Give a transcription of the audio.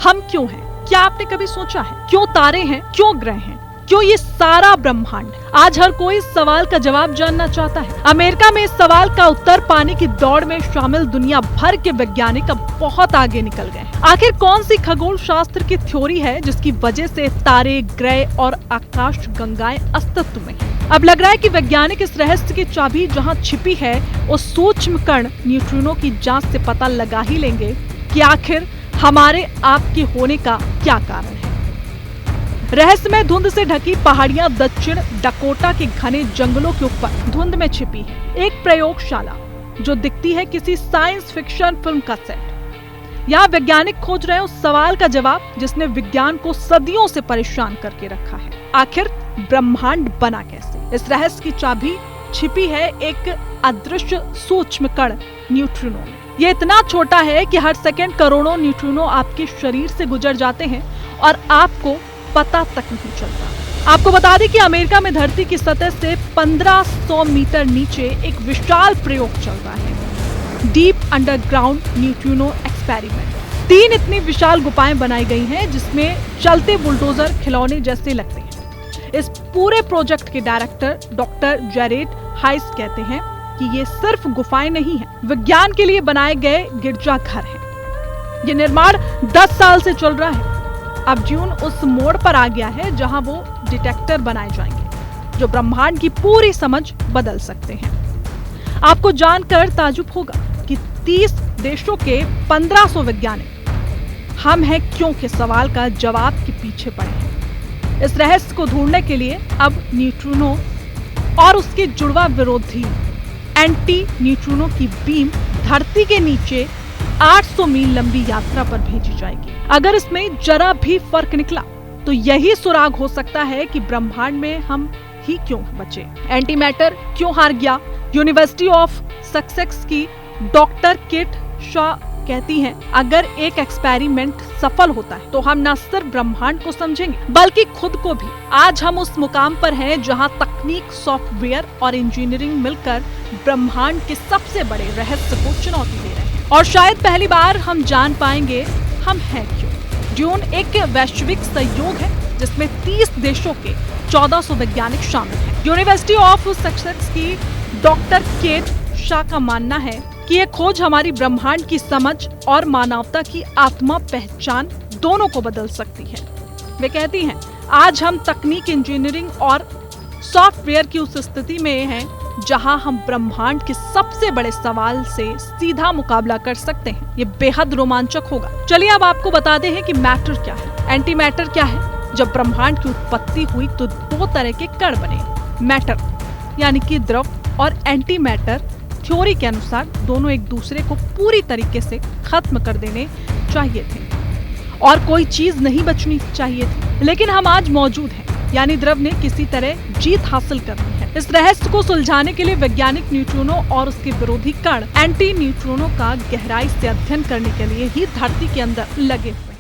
हम क्यों हैं? क्या आपने कभी सोचा है क्यों तारे हैं, क्यों ग्रह हैं, क्यों ये सारा ब्रह्मांड? आज हर कोई इस सवाल का जवाब जानना चाहता है। अमेरिका में इस सवाल का उत्तर पाने की दौड़ में शामिल दुनिया भर के वैज्ञानिक अब बहुत आगे निकल गए हैं। आखिर कौन सी खगोल शास्त्र की थ्योरी है जिसकी वजह से तारे, ग्रह और आकाश गंगाएं अस्तित्व में हैं? अब लग रहा है कि वैज्ञानिक इस रहस्य की चाबी जहां छिपी है उस सूक्ष्म कण न्यूट्रिनो की जांच से पता लगा ही लेंगे कि आखिर हमारे आपके होने का क्या कारण है। रहस्यमय धुंध से ढकी पहाड़ियां दक्षिण डकोटा के घने जंगलों के ऊपर धुंध में छिपी है एक प्रयोगशाला जो दिखती है किसी साइंस फिक्शन फिल्म का सेट। यहाँ वैज्ञानिक खोज रहे हैं उस सवाल का जवाब जिसने विज्ञान को सदियों से परेशान करके रखा है। आखिर ब्रह्मांड बना कैसे? इस रहस्य की चाबी छिपी है एक अदृश्य सूक्ष्म कण न्यूट्रिनो में। ये इतना छोटा है कि हर सेकंड करोड़ों न्यूट्रिनो आपके शरीर से गुजर जाते हैं और आपको पता तक नहीं चलता। आपको बता दें कि अमेरिका में धरती की सतह से 1500 मीटर नीचे एक विशाल प्रयोग चल रहा है, डीप अंडरग्राउंड न्यूट्रिनो एक्सपेरिमेंट। 3 इतनी विशाल गुफाएं बनाई गई हैं जिसमें चलते बुलडोजर खिलौने जैसे लगते हैं। इस पूरे प्रोजेक्ट के डायरेक्टर डॉक्टर जेरेड हाइस कहते हैं कि ये सिर्फ गुफाएं नहीं है, विज्ञान के लिए बनाए गए गिरजाघर है। ये निर्माण 10 साल से चल रहा है। अब जून उस मोड़ पर आ गया है जहां वो डिटेक्टर बनाए जाएंगे जो ब्रह्मांड की पूरी समझ बदल सकते हैं। आपको जानकर ताजुब होगा कि 30 देशों के 1500 वैज्ञानिक हम हैं क्यों के सवाल का जवाब के पीछे पड़े हैं। इस रहस्य को ढूंढने के लिए अब न्यूट्रिनो और उसके जुड़वा विरोधी एंटी न्यूट्रिनो की बीम धरती के नीचे 800 मील लंबी यात्रा पर भेजी जाएगी। अगर इसमें जरा भी फर्क निकला तो यही सुराग हो सकता है कि ब्रह्मांड में हम ही क्यों बचे, एंटी मैटर क्यों हार गया। यूनिवर्सिटी ऑफ ससेक्स की डॉक्टर केट शॉ कहती हैं, अगर एक एक्सपेरिमेंट सफल होता है तो हम न सिर्फ ब्रह्मांड को समझेंगे बल्कि खुद को भी। आज हम उस मुकाम पर हैं जहां तकनीक, सॉफ्टवेयर और इंजीनियरिंग मिलकर ब्रह्मांड के सबसे बड़े रहस्य को चुनौती दे रहे हैं और शायद पहली बार हम जान पाएंगे हम हैं क्यों। ड्यून एक वैश्विक सहयोग है जिसमें 30 देशों के 1400 वैज्ञानिक शामिल हैं। यूनिवर्सिटी ऑफ ससेक्स की डॉक्टर केट शॉ का मानना है कि ये खोज हमारी ब्रह्मांड की समझ और मानवता की आत्मा पहचान दोनों को बदल सकती है। वे कहती हैं, आज हम तकनीक, इंजीनियरिंग और सॉफ्टवेयर की उस स्थिति में हैं जहां हम ब्रह्मांड के सबसे बड़े सवाल से सीधा मुकाबला कर सकते हैं। ये बेहद रोमांचक होगा। चलिए अब आपको बताते हैं कि मैटर क्या है, एंटी मैटर क्या है। जब ब्रह्मांड की उत्पत्ति हुई तो 2 तरह के कण बने, मैटर यानी कि द्रव और एंटी मैटर। थ्योरी के अनुसार दोनों एक दूसरे को पूरी तरीके से खत्म कर देने चाहिए थे और कोई चीज नहीं बचनी चाहिए थी, लेकिन हम आज मौजूद हैं, यानी द्रव ने किसी तरह जीत हासिल कर ली है। इस रहस्य को सुलझाने के लिए वैज्ञानिक न्यूट्रिनो और उसके विरोधी कण एंटी न्यूट्रिनो का गहराई से अध्ययन करने के लिए ही धरती के अंदर लगे हुए।